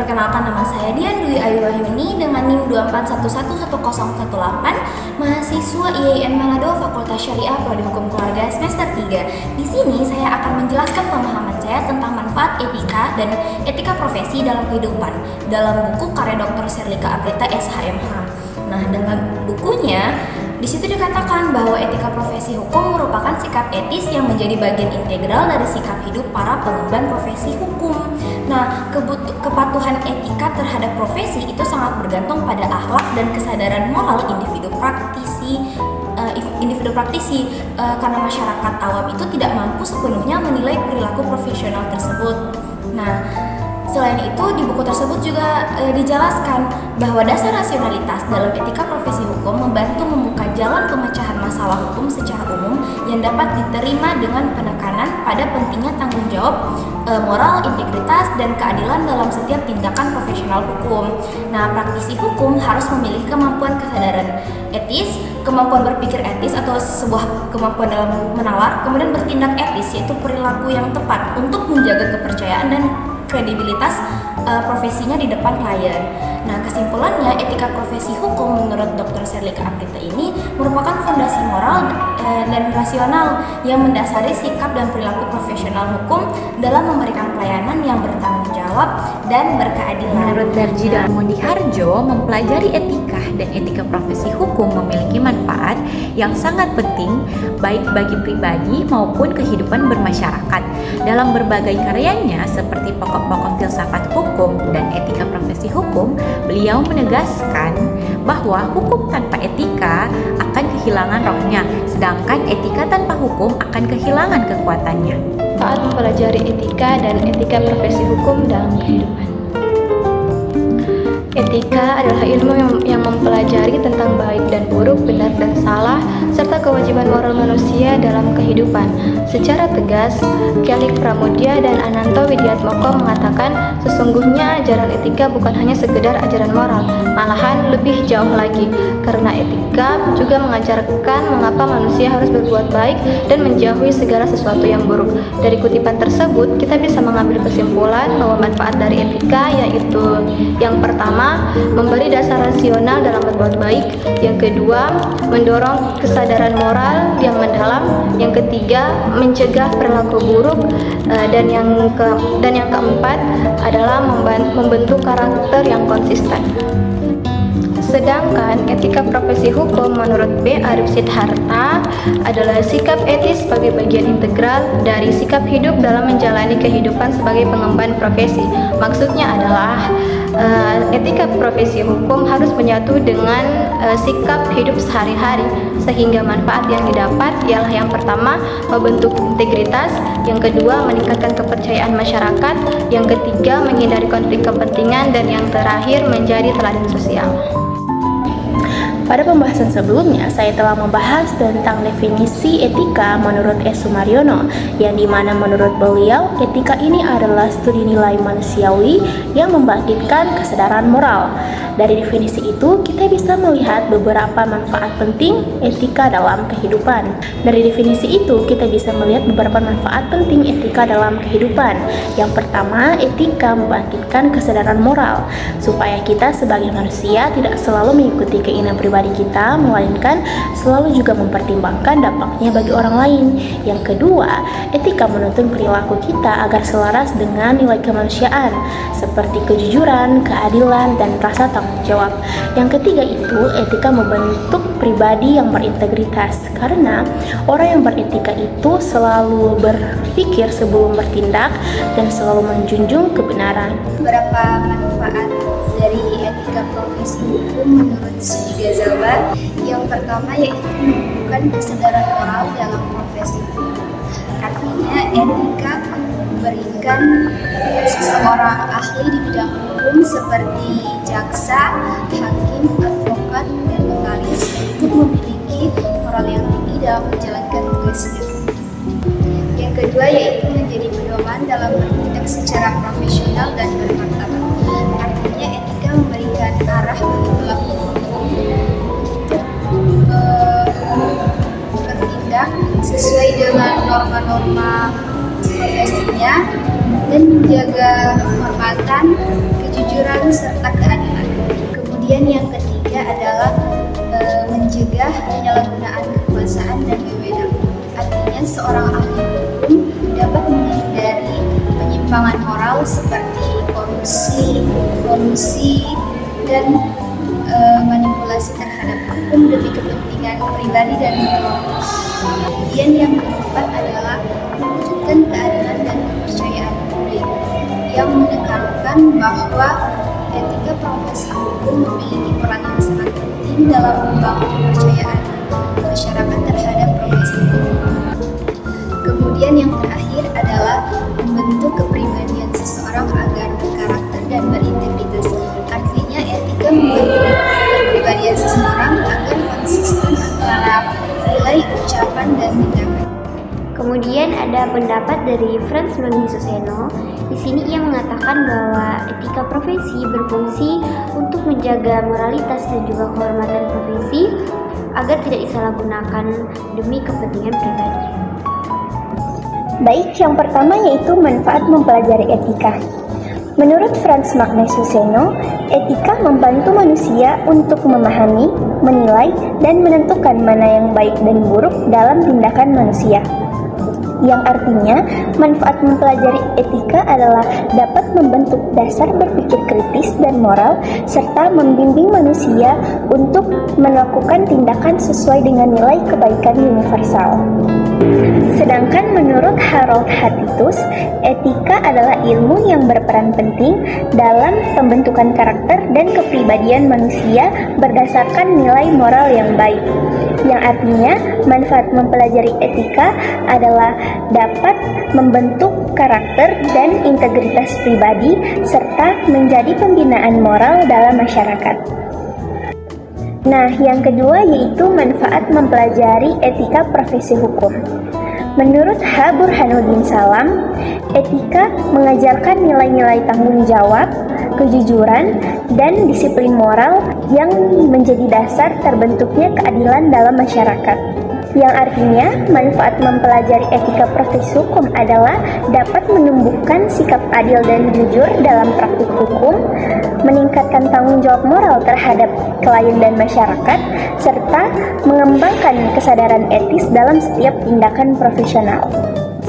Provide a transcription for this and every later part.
Perkenalkan, nama saya Dian Dwi Ayu Wahyuni dengan NIM 241111018, mahasiswa IAIN Manado Fakultas Syariah Prodi Hukum Keluarga semester 3. Di sini saya akan menjelaskan pemahaman saya tentang manfaat etika dan etika profesi dalam kehidupan dalam buku karya Dr. Serlika Aprita SHMH. Nah, dalam bukunya di situ dikatakan bahwa etika profesi hukum merupakan sikap etis yang menjadi bagian integral dari sikap hidup para pengemban profesi hukum. Nah, kepatuhan etika terhadap profesi itu sangat bergantung pada akhlak dan kesadaran moral individu praktisi, karena masyarakat awam itu tidak mampu sepenuhnya menilai perilaku profesional tersebut. Nah, selain itu, di buku tersebut juga dijelaskan bahwa dasar rasionalitas dalam etika profesi hukum membantu membuka jalan pemecahan masalah hukum secara umum yang dapat diterima dengan penekanan pada pentingnya tanggung jawab moral, integritas, dan keadilan dalam setiap tindakan profesional hukum. Nah, praktisi hukum harus memiliki kemampuan kesadaran etis, kemampuan berpikir etis atau sebuah kemampuan dalam menalar, kemudian bertindak etis yaitu perilaku yang tepat untuk menjaga kepercayaan dan kredibilitas profesinya di depan klien. Nah, kesimpulannya, etika profesi hukum menurut Dr. Serlika Aprita ini merupakan fondasi moral dan rasional yang mendasari sikap dan perilaku profesional hukum dalam memberikan pelayanan yang bertanggung jawab dan berkeadilan. Menurut Darji dan Mondi Harjo, mempelajari etika dan etika profesi hukum memiliki manfaat yang sangat penting baik bagi pribadi maupun kehidupan bermasyarakat. Dalam berbagai karyanya seperti pokok-pokok filsafat hukum dan etika profesi hukum, beliau menegaskan bahwa hukum tanpa etika akan kehilangan rohnya, sedangkan etika tanpa hukum akan kehilangan kekuatannya. Saat mempelajari etika dan etika profesi hukum dalam kehidupan. Etika adalah ilmu yang mempelajari tentang baik dan buruk, benar dan salah, serta kewajiban moral manusia dalam kehidupan. Secara tegas, Kalik Pramudya dan Ananto Widiatmoko mengatakan sesungguhnya ajaran etika bukan hanya sekedar ajaran moral, malahan lebih jauh lagi, karena etika juga mengajarkan mengapa manusia harus berbuat baik dan menjauhi segala sesuatu yang buruk. Dari kutipan tersebut, kita bisa mengambil kesimpulan bahwa manfaat dari etika yaitu yang pertama, memberi dasar rasional dalam berbuat baik. Yang kedua, mendorong kesadaran moral yang mendalam. Yang ketiga, mencegah perilaku buruk. Dan yang keempat adalah membentuk karakter yang konsisten. Sedangkan etika profesi hukum menurut B. Arif Sidharta adalah sikap etis sebagai bagian integral dari sikap hidup dalam menjalani kehidupan sebagai pengemban profesi. Maksudnya adalah etika profesi hukum harus menyatu dengan sikap hidup sehari-hari, sehingga manfaat yang didapat ialah yang pertama, membentuk integritas, yang kedua, meningkatkan kepercayaan masyarakat, yang ketiga, menghindari konflik kepentingan, dan yang terakhir, menjadi teladan sosial. Pada pembahasan sebelumnya, saya telah membahas tentang definisi etika menurut S. Sumaryono, yang dimana menurut beliau, etika ini adalah studi nilai manusiawi yang membangkitkan kesadaran moral. Dari definisi itu, kita bisa melihat beberapa manfaat penting etika dalam kehidupan. Dari definisi itu, kita bisa melihat beberapa manfaat penting etika dalam kehidupan. Yang pertama, etika membangkitkan kesadaran moral, supaya kita sebagai manusia tidak selalu mengikuti keinginan pribadi kita, melainkan selalu juga mempertimbangkan dampaknya bagi orang lain. Yang kedua, etika menuntun perilaku kita agar selaras dengan nilai kemanusiaan seperti kejujuran, keadilan, dan rasa tanggung jawab. Yang ketiga itu, etika membentuk pribadi yang berintegritas, karena orang yang beretika itu selalu berpikir sebelum bertindak dan selalu menjunjung kebenaran. Beberapa manfaat dari etika profesi hukum menurut Sidi Ghazalbar. Yang pertama yaitu menumbuhkan kesadaran moral dalam profesi hukum. Artinya etika memberikan seseorang ahli di bidang hukum seperti jaksa, hakim, advokat, dan notaris untuk memiliki moral yang tinggi dalam menjalankan tugasnya. Yang kedua yaitu menjadi pedoman dalam bertindak secara profesional dan bermartabat. Artinya etika memberikan arah bagi pelaku hukum untuk bertindak sesuai dengan norma-norma profesinya dan menjaga kehormatan, kejujuran, serta keadilan. Kemudian yang ketiga adalah mencegah penyalahgunaan kekuasaan dan wewenang. Artinya seorang ahli hukum dapat menghindari penyimpangan moral seperti korupsi, kolusi, dan manipulasi terhadap hukum demi kepentingan pribadi dan kelompok. Kemudian yang keempat adalah mewujudkan keadilan dan kepercayaan publik yang menekankan bahwa etika profesi hukum memiliki peran yang sangat penting dalam membangun kepercayaan masyarakat terhadap profesi hukum. Kemudian yang terakhir adalah membentuk kepribadian seseorang agar berkarakter dan berintegritas. Artinya etika membentuk kepribadian seseorang agar konsisten antara nilai, ucapan, dan tindakan. Kemudian ada pendapat dari Franz Mangisuseno. Di sini ia mengatakan bahwa etika profesi berfungsi untuk menjaga moralitas dan juga kehormatan profesi agar tidak disalahgunakan demi kepentingan pribadi. Baik, yang pertama yaitu manfaat mempelajari etika. Menurut Franz Mangisuseno, etika membantu manusia untuk memahami, menilai, dan menentukan mana yang baik dan buruk dalam tindakan manusia. Yang artinya, manfaat mempelajari etika adalah dapat membentuk dasar berpikir kritis dan moral, serta membimbing manusia untuk melakukan tindakan sesuai dengan nilai kebaikan universal. Sedangkan menurut Harold Hatitus, etika adalah ilmu yang berperan penting dalam pembentukan karakter dan kepribadian manusia berdasarkan nilai moral yang baik. Yang artinya, manfaat mempelajari etika adalah dapat membentuk karakter dan integritas pribadi serta menjadi pembinaan moral dalam masyarakat. Nah, yang kedua yaitu manfaat mempelajari etika profesi hukum. Menurut H. Burhanuddin Salam, etika mengajarkan nilai-nilai tanggung jawab, kejujuran, dan disiplin moral yang menjadi dasar terbentuknya keadilan dalam masyarakat. Yang artinya, manfaat mempelajari etika profesi hukum adalah dapat menumbuhkan sikap adil dan jujur dalam praktik hukum, meningkatkan tanggung jawab moral terhadap klien dan masyarakat, serta mengembangkan kesadaran etis dalam setiap tindakan profesional.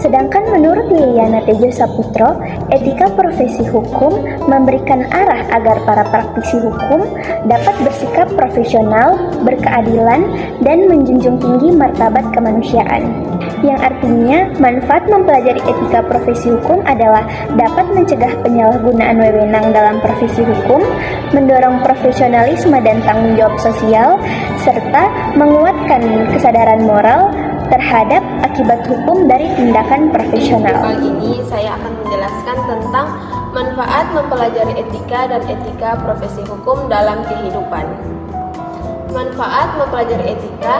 Sedangkan menurut Liliana Tejo Saputro, etika profesi hukum memberikan arah agar para praktisi hukum dapat bersikap profesional, berkeadilan, dan menjunjung tinggi martabat kemanusiaan. Yang artinya, manfaat mempelajari etika profesi hukum adalah dapat mencegah penyalahgunaan wewenang dalam profesi hukum, mendorong profesionalisme dan tanggung jawab sosial, serta menguatkan kesadaran moral terhadap akibat hukum dari tindakan profesional. Kali ini saya akan menjelaskan tentang manfaat mempelajari etika dan etika profesi hukum dalam kehidupan. Manfaat mempelajari etika.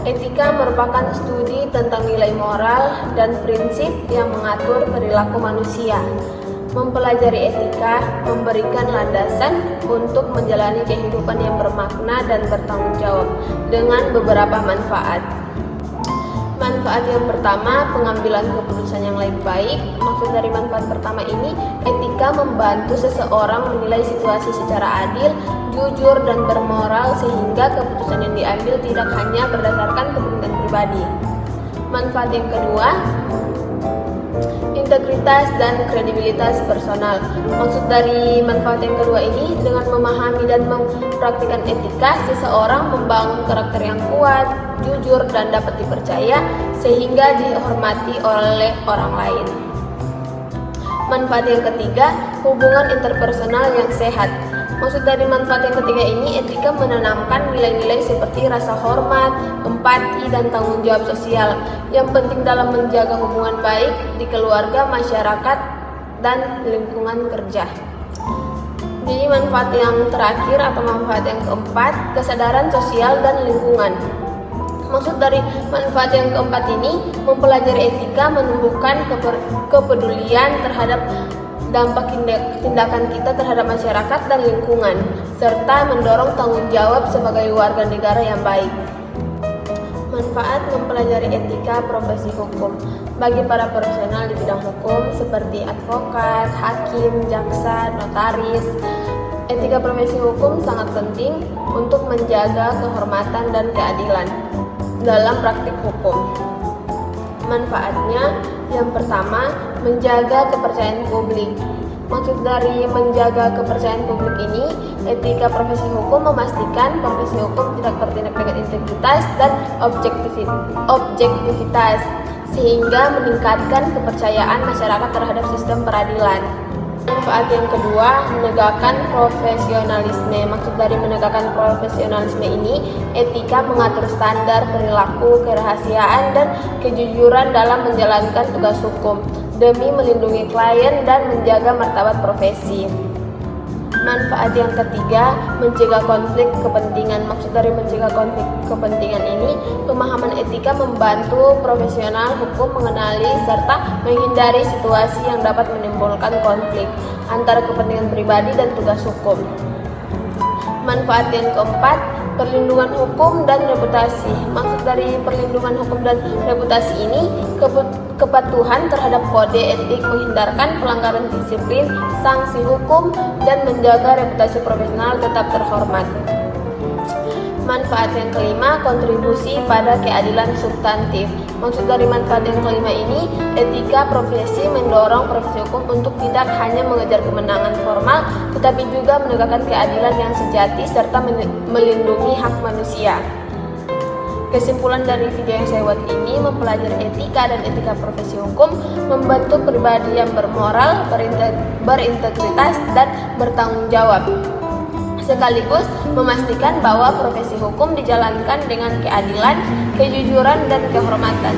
Etika merupakan studi tentang nilai moral dan prinsip yang mengatur perilaku manusia. Mempelajari etika memberikan landasan untuk menjalani kehidupan yang bermakna dan bertanggung jawab dengan beberapa manfaat. Manfaat yang pertama, pengambilan keputusan yang lebih baik. Maksud dari manfaat pertama ini, etika membantu seseorang menilai situasi secara adil, jujur, dan bermoral sehingga keputusan yang diambil tidak hanya berdasarkan kepentingan pribadi. Manfaat yang kedua, integritas dan kredibilitas personal. Maksud dari manfaat yang kedua ini, dengan memahami dan mempraktikkan etika, seseorang membangun karakter yang kuat, jujur, dan dapat dipercaya sehingga dihormati oleh orang lain. Manfaat yang ketiga, hubungan interpersonal yang sehat. Maksud dari manfaat yang ketiga ini, etika menanamkan nilai-nilai seperti rasa hormat, empati, dan tanggung jawab sosial yang penting dalam menjaga hubungan baik di keluarga, masyarakat, dan lingkungan kerja. Jadi manfaat yang terakhir atau manfaat yang keempat, kesadaran sosial dan lingkungan. Maksud dari manfaat yang keempat ini, mempelajari etika menumbuhkan kepedulian terhadap dampak tindakan kita terhadap masyarakat dan lingkungan, serta mendorong tanggung jawab sebagai warga negara yang baik. Manfaat mempelajari etika profesi hukum bagi para profesional di bidang hukum seperti advokat, hakim, jaksa, notaris. Etika profesi hukum sangat penting untuk menjaga kehormatan dan keadilan dalam praktik hukum. Manfaatnya, yang pertama, menjaga kepercayaan publik. Maksud dari menjaga kepercayaan publik ini, etika profesi hukum memastikan profesi hukum tidak bertindak dengan integritas dan objektivitas, sehingga meningkatkan kepercayaan masyarakat terhadap sistem peradilan. Manfaat yang kedua, menegakkan profesionalisme. Maksud dari menegakkan profesionalisme ini, etika mengatur standar perilaku, kerahasiaan, dan kejujuran dalam menjalankan tugas hukum demi melindungi klien dan menjaga martabat profesi. Manfaat yang ketiga, mencegah konflik kepentingan. Maksud dari mencegah konflik kepentingan ini, pemahaman etika membantu profesional hukum mengenali serta menghindari situasi yang dapat menimbulkan konflik antara kepentingan pribadi dan tugas hukum. Manfaat yang keempat, perlindungan hukum dan reputasi. Maksud dari perlindungan hukum dan reputasi ini, kepatuhan terhadap kode etik, menghindarkan pelanggaran disiplin, sanksi hukum, dan menjaga reputasi profesional tetap terhormat. Manfaat yang kelima, kontribusi pada keadilan substantif. Maksud dari manfaat yang kelima ini, etika profesi mendorong profesi hukum untuk tidak hanya mengejar kemenangan formal, tetapi juga menegakkan keadilan yang sejati serta melindungi hak manusia. Kesimpulan dari video yang saya buat ini, mempelajari etika dan etika profesi hukum membentuk pribadi yang bermoral, berintegritas, dan bertanggung jawab, sekaligus memastikan bahwa profesi hukum dijalankan dengan keadilan, kejujuran, dan kehormatan.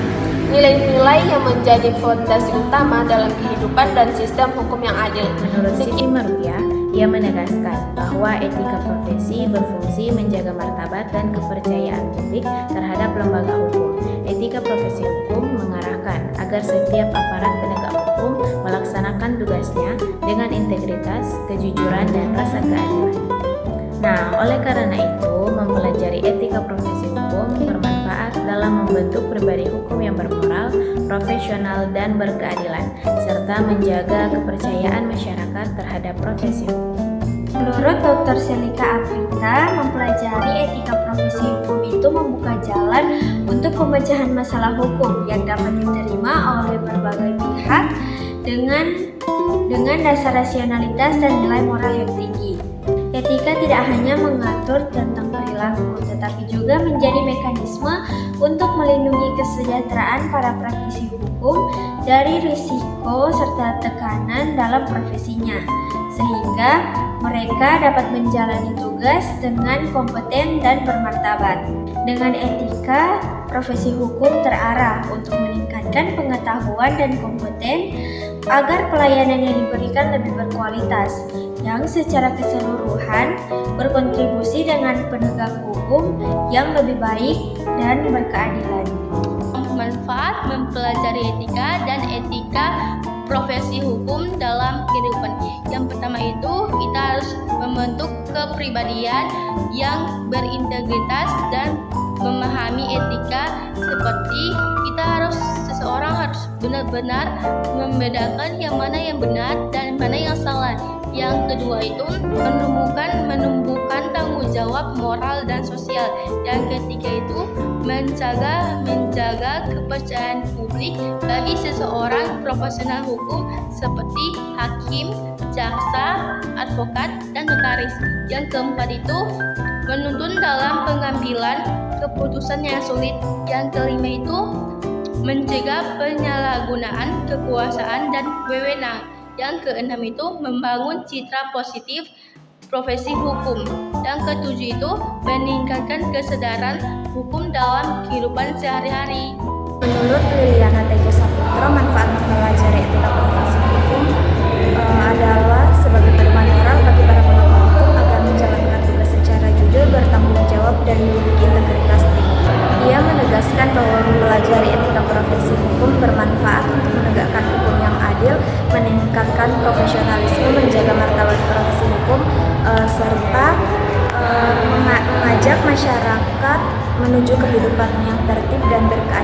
Nilai-nilai yang menjadi fondasi utama dalam kehidupan dan sistem hukum yang adil. Menurut Siti Maruya, ia menegaskan bahwa etika profesi berfungsi menjaga martabat dan kepercayaan publik terhadap lembaga hukum. Etika profesi hukum mengarahkan agar setiap aparat penegak hukum melaksanakan tugasnya dengan integritas, kejujuran, dan rasa keadilan. Nah, oleh karena itu, mempelajari etika profesi hukum bermanfaat dalam membentuk pribadi hukum yang bermoral, profesional, dan berkeadilan, serta menjaga kepercayaan masyarakat terhadap profesi hukum. Menurut Dr. Selika Afrita, mempelajari etika profesi hukum itu membuka jalan untuk pemecahan masalah hukum yang dapat diterima oleh berbagai pihak dengan dasar rasionalitas dan nilai moral yang tinggi. Etika tidak hanya mengatur tentang perilaku, tetapi juga menjadi mekanisme untuk melindungi kesejahteraan para praktisi hukum dari risiko serta tekanan dalam profesinya, sehingga mereka dapat menjalani tugas dengan kompeten dan bermartabat. Dengan etika, profesi hukum terarah untuk meningkatkan pengetahuan dan kompeten agar pelayanan yang diberikan lebih berkualitas, yang secara keseluruhan berkontribusi dengan penegak hukum yang lebih baik dan berkeadilan. Manfaat mempelajari etika dan etika profesi hukum dalam kehidupan. Yang pertama itu, kita harus membentuk kepribadian yang berintegritas dan memahami etika, seperti seseorang harus benar-benar membedakan yang mana yang benar dan mana yang salah. Yang kedua itu menumbuhkan tanggung jawab moral dan sosial. Yang ketiga itu menjaga kepercayaan publik bagi seseorang profesional hukum seperti hakim, jaksa, advokat, dan notaris. Yang keempat itu menuntun dalam pengambilan keputusan yang sulit. Yang kelima itu mencegah penyalahgunaan kekuasaan dan wewenang. Yang keenam itu membangun citra positif profesi hukum. Yang ketujuh itu meningkatkan kesadaran hukum dalam kehidupan sehari-hari. Menurut Liliana Tejo Saputra, manfaat mempelajari etika profesi hukum adalah sebagai pedoman moral bagi para penegak hukum agar menjalankan tugas secara jujur, bertanggung jawab, dan memiliki integritas tinggi. Ia menegaskan bahwa mempelajari etika profesi hukum bermanfaat untuk menegakkan hukum yang adil, meningkatkan profesionalisme, menjaga martabat profesi hukum, serta mengajak masyarakat menuju kehidupan yang tertib dan berkeadilan.